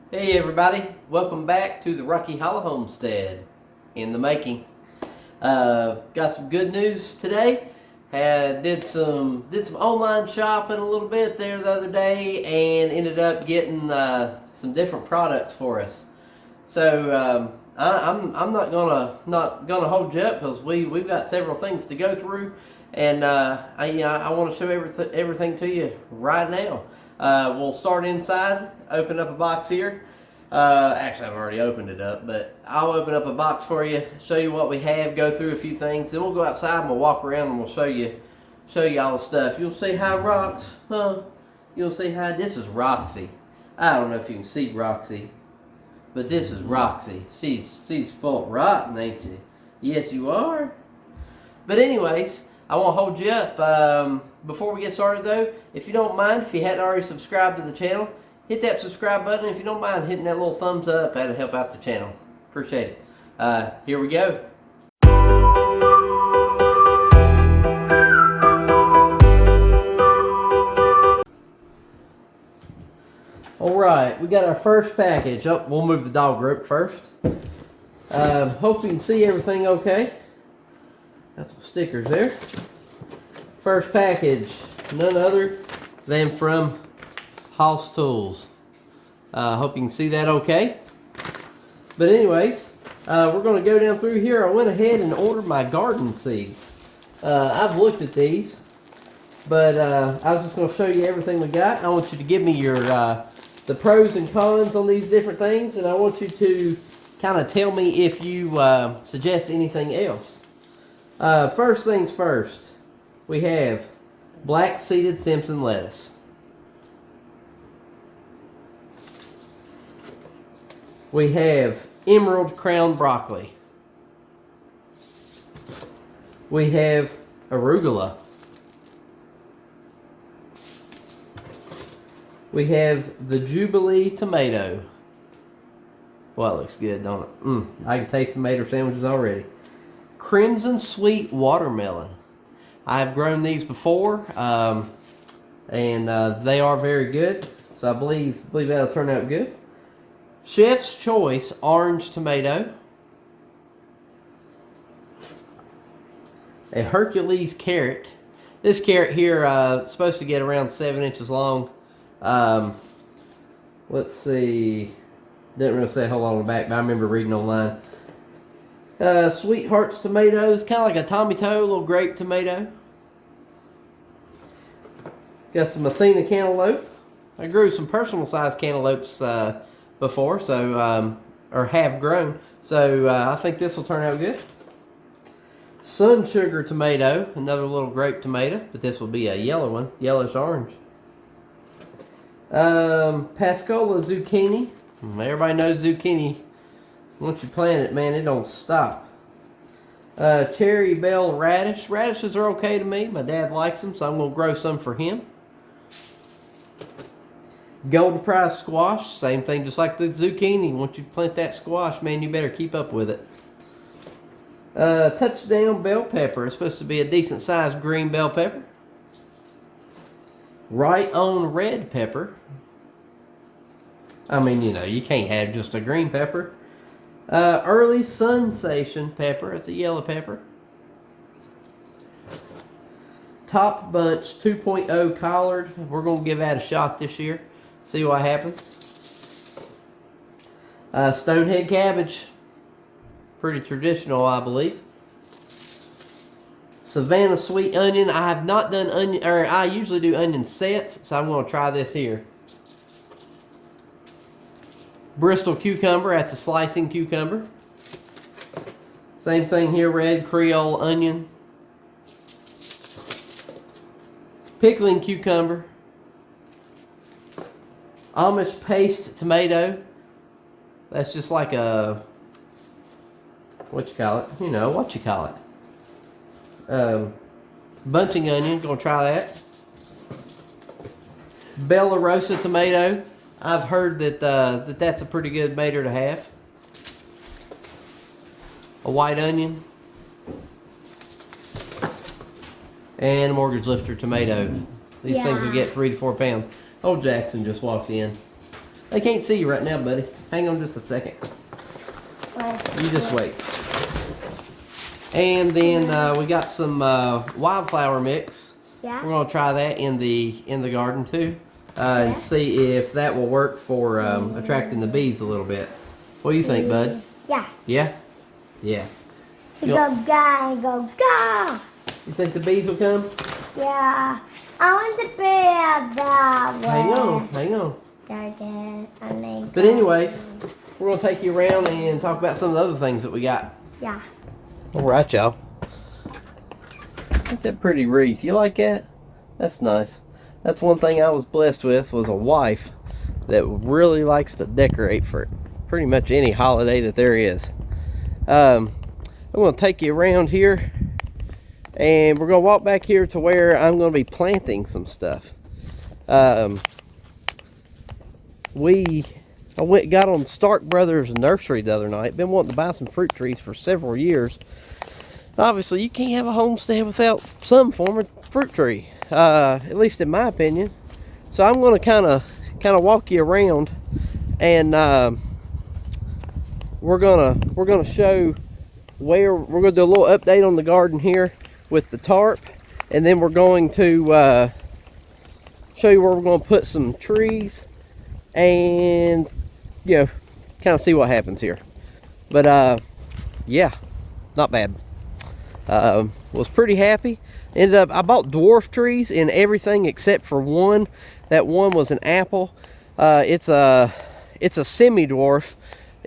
Hey everybody, welcome back to the Rocky Hollow Homestead in the making. Got some good news today. Did some online shopping a little bit there the other day and ended up getting some different products for us. So I'm not gonna hold you up because we've got several things to go through, and I want to show everything to you right now. We'll start inside. Open up a box here. Actually, I've already opened it up, but I'll open up a box for you, show you what we have, go through a few things. Then we'll go outside and we'll walk around and we'll show you all the stuff. You'll see how rocks, huh? You'll see how this is Roxy. I don't know if you can see Roxy, but this is Roxy. She's spoiled rotten, ain't you? Yes, you are. But anyways, I won't hold you up. Before we get started though, if you don't mind, if you hadn't already subscribed to the channel, hit that subscribe button. If you don't mind hitting that little thumbs up, that'll help out the channel. Appreciate it. Here we go. Alright, we got our first package. Oh, we'll move the dog rope first. Hope you can see everything okay. Got some stickers there. First package, none other than from House Tools. Hope you can see that okay. But anyways, we're going to go down through here. I went ahead and ordered my garden seeds. I've looked at these, but I was just going to show you everything we got. I want you to give me your the pros and cons on these different things, and I want you to kind of tell me if you suggest anything else. First things first, we have black seeded Simpson lettuce. We have emerald crown broccoli. We have arugula. We have the Jubilee tomato. Well, it looks good, don't it? I can taste tomato sandwiches already. Crimson sweet watermelon. I have grown these before, and they are very good. So I believe that'll turn out good. Chef's Choice orange tomato. A Hercules carrot. This carrot here is supposed to get around 7 inches long. Let's see. Didn't really say a whole lot on the back, but I remember reading online. Sweetheart's tomatoes, kind of like a tomato, little grape tomato. Got some Athena cantaloupe. I grew some personal size cantaloupes before, so or have grown. So I think this will turn out good. Sun Sugar tomato, another little grape tomato, but this will be a yellow one, yellowish orange. Pascola zucchini. Everybody knows zucchini. Once you plant it, man, it don't stop. Cherry bell radish. Radishes are okay to me. My dad likes them, so I'm going to grow some for him. Golden prize squash. Same thing, just like the zucchini. Once you plant that squash, man, you better keep up with it. Touchdown bell pepper. It's supposed to be a decent sized green bell pepper. Right on red pepper. I mean, you know, you can't have just a green pepper. Early sensation pepper. It's a yellow pepper. Top Bunch 2.0 collard. We're going to give that a shot this year. See what happens. Stonehead cabbage. Pretty traditional, I believe. Savannah sweet onion. I have not done onion, or I usually do onion sets, so I'm going to try this here. Bristol cucumber. That's a slicing cucumber. Same thing here. Red Creole onion. Pickling cucumber. Amish paste tomato. That's just like a, what you call it? You know, what you call it. Bunching onion. Gonna try that. Bella Rosa tomato. I've heard that that's a pretty good tomato to have. A white onion. And a mortgage lifter tomato. These things will get 3 to 4 pounds. Old Jackson just walked in. They can't see you right now, buddy. Hang on just a second. You just wait. And then we got some wildflower mix. Yeah. We're gonna try that in the garden too, and see if that will work for attracting the bees a little bit. What do you think, bud? Yeah. Yeah. Yeah. Go, go, go. You think the bees will come? Yeah. I want to be that way. Hang on. Garden. But anyways, we're gonna take you around and talk about some of the other things that we got. Yeah. All right, y'all. Look at that pretty wreath. You like that? That's nice. That's one thing I was blessed with, was a wife that really likes to decorate for pretty much any holiday that there is. I'm going to take you around here, and we're going to walk back here to where I'm going to be planting some stuff. I got on Stark Brothers Nursery the other night. Been wanting to buy some fruit trees for several years. Obviously, you can't have a homestead without some form of fruit tree, at least in my opinion. So I'm going to kind of walk you around, and we're gonna show where we're gonna do a little update on the garden here with the tarp, and then we're going to show you where we're going to put some trees, and kind of see what happens here. But yeah, not bad. Was pretty happy. I bought dwarf trees in everything except for one. That one was an apple. It's a semi-dwarf.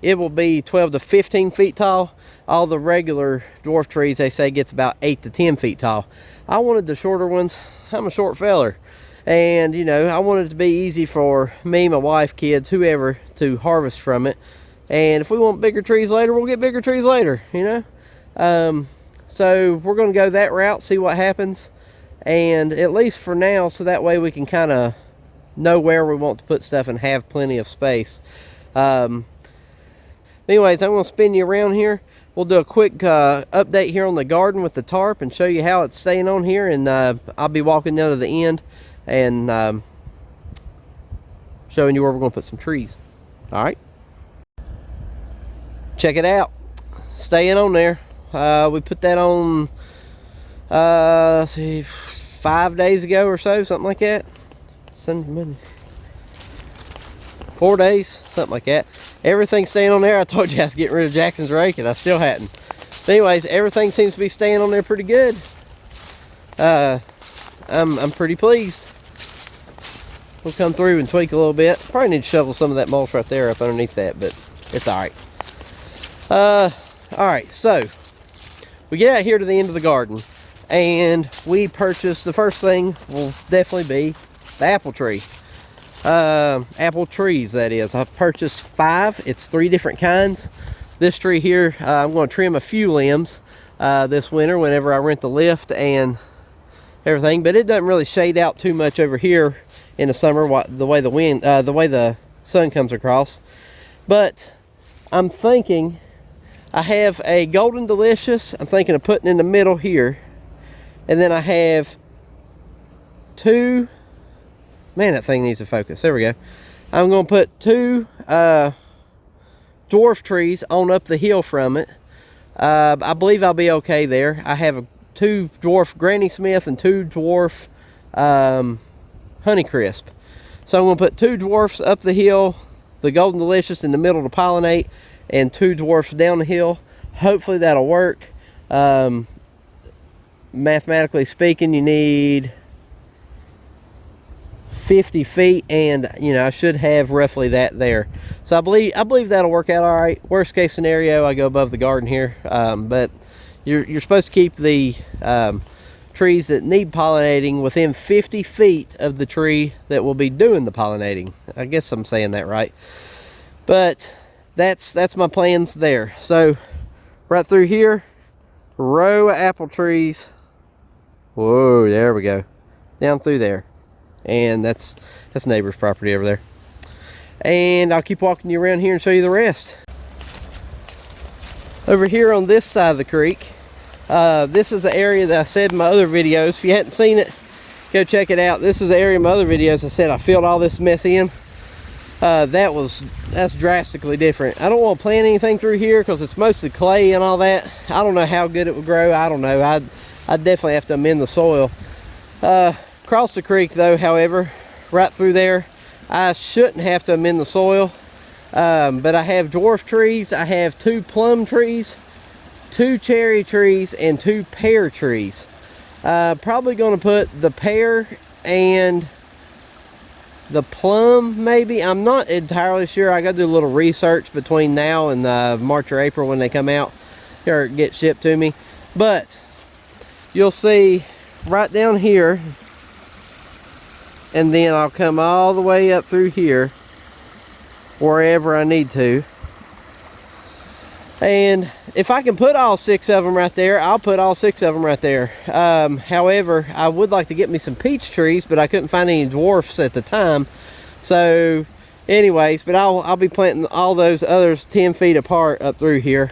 It will be 12 to 15 feet tall. All the regular dwarf trees, they say, gets about 8 to 10 feet tall. I wanted the shorter ones. I'm a short feller, and I wanted it to be easy for me, my wife, kids, whoever, to harvest from it. And if we want bigger trees later, we'll get bigger trees later. So we're going to go that route, see what happens, and at least for now, so that way we can kind of know where we want to put stuff and have plenty of space. Anyways, I'm going to spin you around here. We'll do a quick update here on the garden with the tarp and show you how it's staying on here, and I'll be walking down to the end and showing you where we're going to put some trees. All right, check it out. Staying on there. We put that on, let's see, 5 days ago or so, something like that. Sunday, Monday, 4 days, something like that. Everything's staying on there. I told you I was getting rid of Jackson's rake, and I still hadn't. But anyways, everything seems to be staying on there pretty good. I'm pretty pleased. We'll come through and tweak a little bit. Probably need to shovel some of that mulch right there up underneath that, but it's all right. All right, so we get out here to the end of the garden, and we purchased, the first thing will definitely be the apple tree. Apple trees, that is. I purchased 5. It's 3 different kinds. This tree here, I'm going to trim a few limbs this winter whenever I rent the lift and everything, but it doesn't really shade out too much over here in the summer, the way the sun comes across. But I'm thinking, I have a Golden Delicious I'm thinking of putting in the middle here, and then I have 2, man, that thing needs to focus, there we go. I'm going to put 2 dwarf trees on up the hill from it. I believe I'll be okay there. I have 2 dwarf Granny Smith and 2 dwarf Honeycrisp. So I'm going to put 2 dwarfs up the hill, the Golden Delicious in the middle to pollinate, and 2 dwarfs down the hill. Hopefully that'll work. Mathematically speaking, you need 50 feet, and I should have roughly that there. So I believe that'll work out all right. Worst case scenario, I go above the garden here, but you're supposed to keep the trees that need pollinating within 50 feet of the tree that will be doing the pollinating. I guess I'm saying that right, but that's my plans there. So right through here, row of apple trees. Whoa, there we go, down through there. And that's neighbor's property over there. And I'll keep walking you around here and show you the rest. Over here on this side of the creek, this is the area that I said in my other videos. If you hadn't seen it, go check it out. This is the area in my other videos I said I filled all this mess in. that's drastically different. I don't want to plant anything through here because it's mostly clay and all that. I don't know how good it would grow. I don't know. I'd definitely have to amend the soil. Across the creek though, however, right through there, I shouldn't have to amend the soil. But I have dwarf trees. I have 2 plum trees, 2 cherry trees, and 2 pear trees. Probably going to put the pear and the plum, maybe. I'm not entirely sure. I got to do a little research between now and March or April when they come out or get shipped to me. But you'll see right down here, and then I'll come all the way up through here wherever I need to. And if I can put all 6 of them right there, I'll put all 6 of them right there. However, I would like to get me some peach trees, but I couldn't find any dwarfs at the time. So anyways, but I'll be planting all those others 10 feet apart up through here.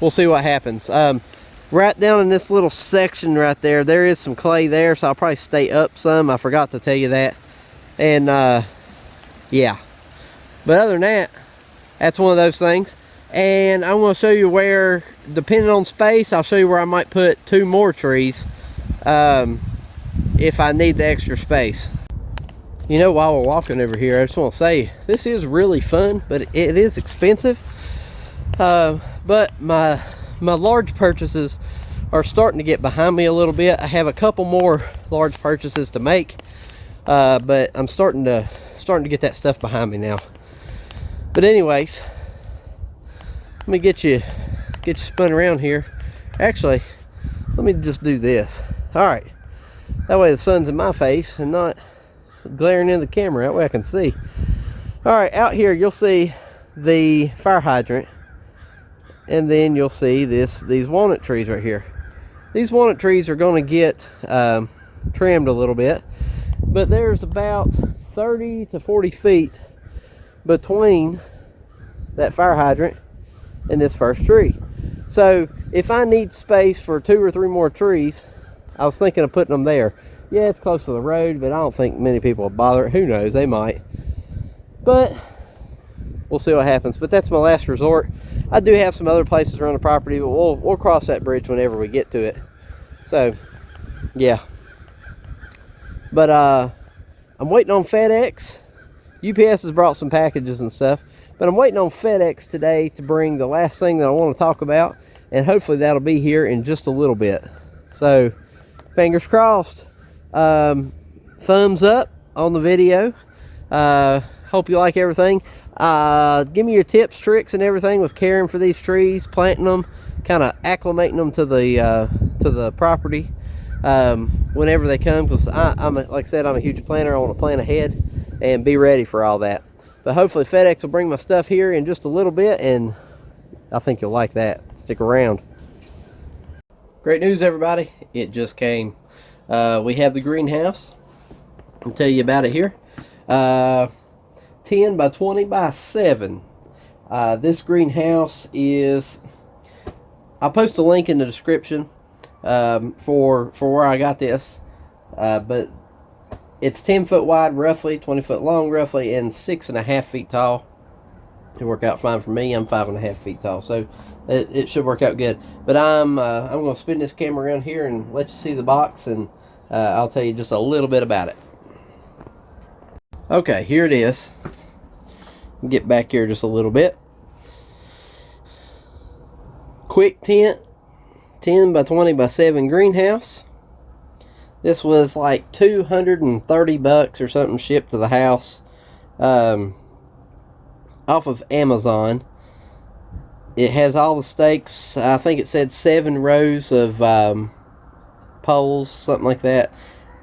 We'll see what happens. Right down in this little section right there, there is some clay there, so I'll probably stay up some. I forgot to tell you that. And yeah, but other than that, that's one of those things. And I'm going to show you where, depending on space, I'll show you where I might put 2 more trees if I need the extra space. You know, while we're walking over here, I just want to say this is really fun, but it is expensive. But my large purchases are starting to get behind me a little bit. I have a couple more large purchases to make, but I'm starting to get that stuff behind me now. But anyways, let me get you spun around here. Actually, let me just do this. All right, that way the sun's in my face and not glaring in the camera. That way I can see. All right, out here you'll see the fire hydrant, and then you'll see these walnut trees right here. These walnut trees are going to get trimmed a little bit, but there's about 30 to 40 feet between that fire hydrant and this first tree. So if I need space for 2 or 3 more trees, I was thinking of putting them there. Yeah, it's close to the road, but I don't think many people will bother. Who knows, they might. But we'll see what happens. But that's my last resort. I do have some other places around the property, but we'll cross that bridge whenever we get to it. So yeah, but I'm waiting on FedEx. UPS has brought some packages and stuff, but I'm waiting on FedEx today to bring the last thing that I want to talk about, and hopefully that'll be here in just a little bit. So fingers crossed. Thumbs up on the video. Hope you like everything. Give me your tips, tricks, and everything with caring for these trees, planting them, kind of acclimating them to the property whenever they come, because like I said, I'm a huge planner. I want to plan ahead and be ready for all that. But hopefully FedEx will bring my stuff here in just a little bit, and I think you'll like that. Stick around. Great news, everybody. It just came. We have the greenhouse. I'll tell you about it here. 10 by 20 by 7. This greenhouse is, I'll post a link in the description for where I got this, but it's 10 foot wide roughly, 20 foot long roughly, and 6.5 feet tall. It worked out fine for me. I'm 5.5 feet tall, so it should work out good. But I'm going to spin this camera around here and let you see the box, and I'll tell you just a little bit about it. Okay, here it is. Get back here just a little bit. Quick tent, 10 by 20 by 7 greenhouse. This was like $230 or something shipped to the house off of Amazon. It has all the stakes. I think it said 7 rows of poles, something like that.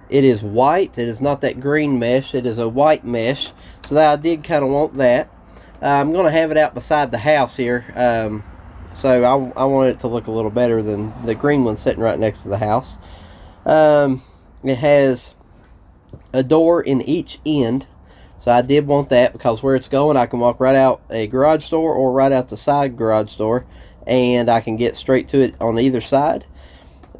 It is white. It is not that green mesh. It is a white mesh. So that I did kind of want that. I'm going to have it out beside the house here. So I want it to look a little better than the green one sitting right next to the house. It has a door in each end. So I did want that because where it's going, I can walk right out a garage door or right out the side garage door, and I can get straight to it on either side.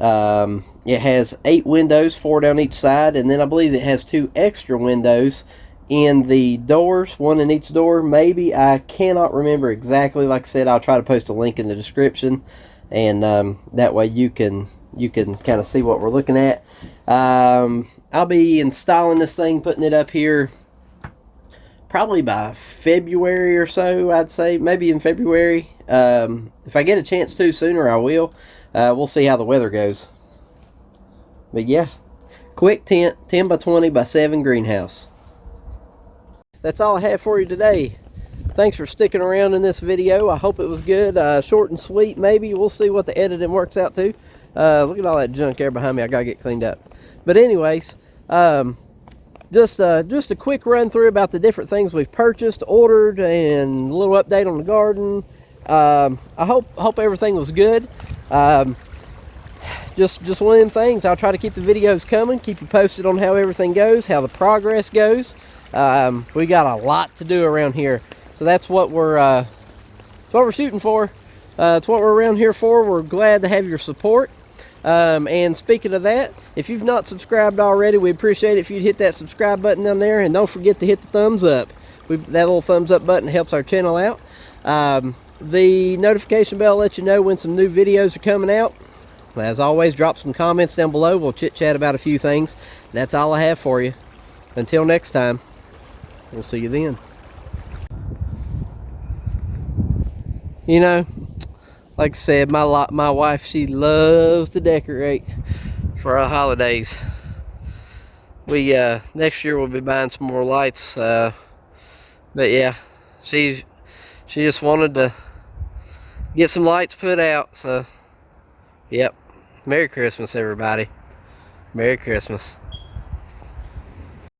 It has 8 windows, 4 down each side, and then I believe it has 2 extra windows in the doors, one in each door, maybe. I cannot remember exactly. Like I said, I'll try to post a link in the description, and that way you can kind of see what we're looking at. I'll be installing this thing, putting it up here probably by February or so, I'd say. Maybe in February. If I get a chance to sooner, I will. We'll see how the weather goes. But yeah, quick tent, 10 by 20 by 7 greenhouse. That's all I have for you today. Thanks for sticking around in this video. I hope it was good. Short and sweet, maybe. We'll see what the editing works out to. Look at all that junk there behind me. I gotta get cleaned up. But anyways, just a quick run through about the different things we've purchased, ordered, and a little update on the garden. I hope everything was good. Just one of them things. I'll try to keep the videos coming, keep you posted on how everything goes, how the progress goes. We got a lot to do around here, so that's what we're shooting for. It's what we're around here for. We're glad to have your support. And speaking of that, if you've not subscribed already, we appreciate it if you'd hit that subscribe button down there, and don't forget to hit the thumbs up. That little thumbs up button helps our channel out. The notification bell lets you know when some new videos are coming out. As always, drop some comments down below. We'll chit chat about a few things. That's all I have for you. Until next time, we'll see you then. You know, like I said, my wife, she loves to decorate for our holidays. We next year we'll be buying some more lights. But yeah, she just wanted to get some lights put out. So, yep. Merry Christmas, everybody. Merry Christmas.